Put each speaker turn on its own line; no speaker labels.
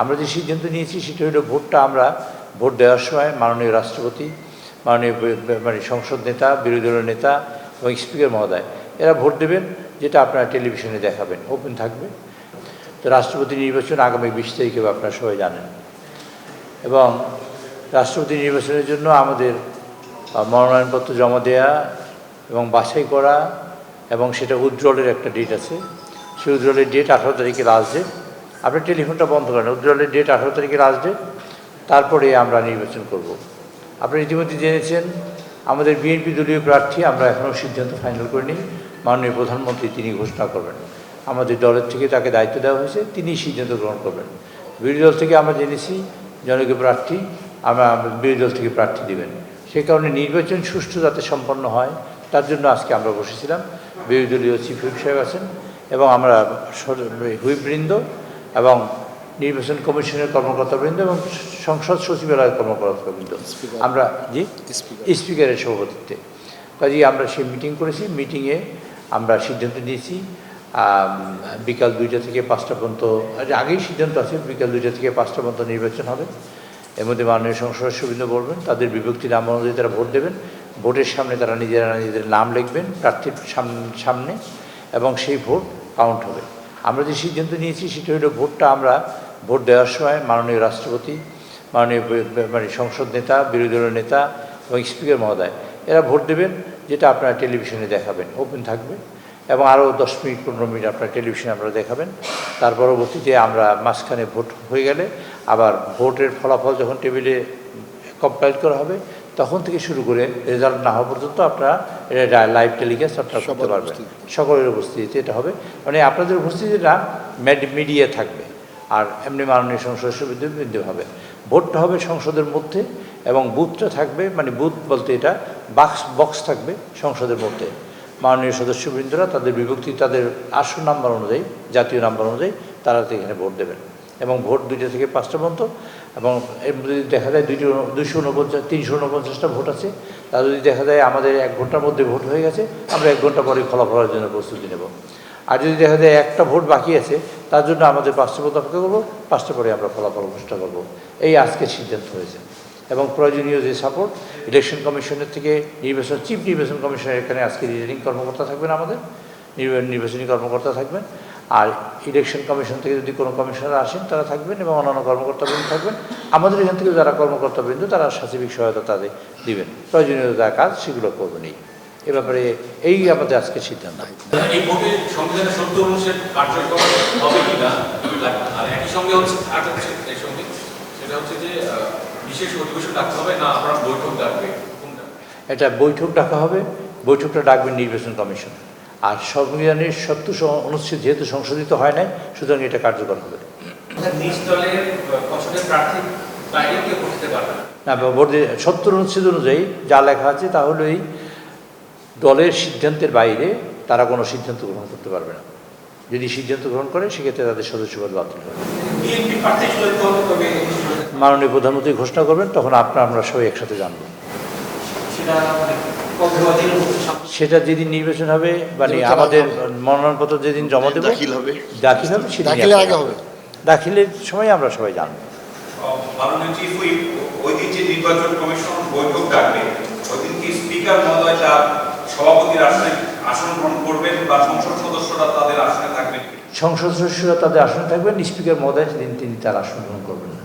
আমরা যে সিদ্ধান্ত নিয়েছি সেটা হলো ভোটটা আমরা ভোট দেওয়ার সময় মাননীয় রাষ্ট্রপতি, মাননীয় সংসদ নেতা, বিরোধী দলের নেতা এবং স্পিকার মহোদয় এরা ভোট দেবেন, যেটা আপনারা টেলিভিশনে দেখাবেন, ওপেন থাকবে। তো রাষ্ট্রপতি নির্বাচন আগামী 20 তারিখে আপনারা সবাই জানেন, এবং রাষ্ট্রপতি নির্বাচনের জন্য আমাদের মনোনয়নপত্র জমা দেওয়া এবং বাছাই করা এবং সেটা উইথড্রলের একটা ডেট আছে। সেই উইথড্রলের ডেট 18 তারিখে লাস্ট ডেট। আপনি টেলিফোনটা বন্ধ করেন, উইথড্রলের ডেট 18 তারিখে লাস্ট ডেট, তারপরে আমরা নির্বাচন করব। আপনি ইতিমধ্যে জেনেছেন আমাদের বিএনপি দলীয় প্রার্থী আমরা এখনও সিদ্ধান্ত ফাইনাল করিনি। মাননীয় প্রধানমন্ত্রী তিনি ঘোষণা করবেন, আমাদের দলের থেকে তাকে দায়িত্ব দেওয়া হয়েছে, তিনি সিদ্ধান্ত গ্রহণ করবেন। বিরোধী দল থেকে আমরা জেনেছি জনগণ প্রার্থী আমরা বিরোধী দল থেকে প্রার্থী দেবেন। সেই কারণে নির্বাচন সুষ্ঠু যাতে সম্পন্ন হয় তার জন্য আজকে আমরা বসেছিলাম। বিরোধী দলীয় চিফ হুইপ সাহেব আছেন এবং আমরা হুইপবৃন্দ এবং নির্বাচন কমিশনের কর্মকর্তাবৃন্দ এবং সংসদ সচিবালয়ের কর্মকর্তাবৃন্দ আমরা স্পিকারের সভাপতিত্বে কাজেই আমরা সেই মিটিং করেছি। মিটিংয়ে আমরা সিদ্ধান্ত নিয়েছি বিকাল 2টা থেকে 5টা পর্যন্ত, আগেই সিদ্ধান্ত আছে বিকাল 2টা থেকে 5টা পর্যন্ত নির্বাচন হবে। এর মধ্যে মাননীয় সংসদ সদস্যবৃন্দ বলবেন, তাদের বিভক্তি নাম অনুযায়ী তারা ভোট দেবেন। ভোটের সামনে তারা নিজেদের নাম লিখবেন প্রার্থীর সামনে এবং সেই ভোট কাউন্ট হবে। আমরা যে সিদ্ধান্ত নিয়েছি সেটা হলো ভোটটা আমরা ভোট দেওয়ার সময় মাননীয় রাষ্ট্রপতি, মাননীয় সংসদ নেতা, বিরোধী দলের নেতা এবং স্পিকার মহোদয় এরা ভোট দেবেন, যেটা আপনারা টেলিভিশনে দেখাবেন, ওপেন থাকবে এবং আরও 10 মিনিট 15 মিনিট আপনারা টেলিভিশনে আপনারা দেখাবেন। তার পরবর্তীতে আমরা মাঝখানে ভোট হয়ে গেলে আবার ভোটের ফলাফল যখন টেবিলে কম্পাইল করা হবে তখন থেকে শুরু করে রেজাল্ট না হওয়া পর্যন্ত আপনারা এটা লাইভ টেলিকাস্ট আপনারা করতে পারবেন। সকলের উপস্থিতিতে এটা হবে, মানে আপনাদের উপস্থিতিটা মিডিয়া থাকবে আর এমনি মাননীয় সংসদ সদস্যবৃন্দ হবে। ভোটটা হবে সংসদের মধ্যে এবং বুথটা থাকবে, মানে বুথ বলতে এটা বক্স থাকবে সংসদের মধ্যে। মাননীয় সদস্যবৃন্দরা তাদের বিভক্তি তাদের আসন নাম্বার অনুযায়ী, জাতীয় নাম্বার অনুযায়ী তারা এখানে ভোট দেবেন এবং ভোট 2টা থেকে 5টা পর্যন্ত। এবং এর যদি দেখা যায় 349টা ভোট আছে, তা যদি দেখা যায় আমাদের 1 ঘন্টার মধ্যে ভোট হয়ে গেছে, আমরা 1 ঘন্টা পরে ফলাফলের জন্য প্রস্তুতি নেব। আর যদি দেখা যায় একটা ভোট বাকি আছে, তার জন্য আমাদের 5টা পর্যন্ত অপেক্ষা করবো, 5টা পরে আমরা ফলাফল ঘোষণা করবো। এই আজকে সিদ্ধান্ত হয়েছে এবং প্রয়োজনীয় যে সাপোর্ট ইলেকশন কমিশনের থেকে চিফ নির্বাচন কমিশনের এখানে আজকে রিটার্নিং কর্মকর্তা থাকবেন, আমাদের নির্বাচনী কর্মকর্তা থাকবেন। আর ইলেকশন কমিশন থেকে যদি কোনো কমিশনার আসেন তারা থাকবেন এবং অন্যান্য কর্মকর্তাবৃন্দ থাকবেন। আমাদের এখান থেকে যারা কর্মকর্তাবৃন্দ তারা সার্বিক সহায়তা তাদের দিবেন, প্রয়োজনীয় যা কাজ সেগুলো করবেন। এই ব্যাপারে এই আমাদের আজকে সিদ্ধান্ত।
এই ভোটে সংবিধানের 70 অনুচ্ছেদ কার্যকর হবে কিনা, আর একই সঙ্গে হচ্ছে এর সঙ্গে সেটা হচ্ছে যে বিশেষ অধিবেশন ডাকতে হবে না আপনারা বৈঠক ডাকবে?
এটা বৈঠক ডাকা হবে, বৈঠকটা ডাকবেন নির্বাচন কমিশন। আর সংবিধানের 70 অনুচ্ছেদ যেহেতু সংশোধিত হয় নাই, সুতরাং এটা কার্যকর হবে না। ভোটে 70 অনুচ্ছেদ অনুযায়ী যা লেখা আছে তাহলে এই দলের সিদ্ধান্তের বাইরে তারা কোনো সিদ্ধান্ত গ্রহণ করতে পারবে না। যদি সিদ্ধান্ত গ্রহণ করে সেক্ষেত্রে তাদের সদস্যপদ বাতিল হবে। মাননীয় প্রধানমন্ত্রী ঘোষণা করবেন, তখন আমরা সবাই একসাথে জানবো। সেটা যেদিন নির্বাচন হবে, মানে আমাদের মনোনয়নপত্র যেদিন জমা দেবো দাখিল হবে দাখিলের সময় আমরা সবাই জানবো। সংসদ সদস্যরা তাদের আসনে থাকবেন, স্পিকার মহোদয় সেদিন তিনি তার আসন গ্রহণ করবেন না।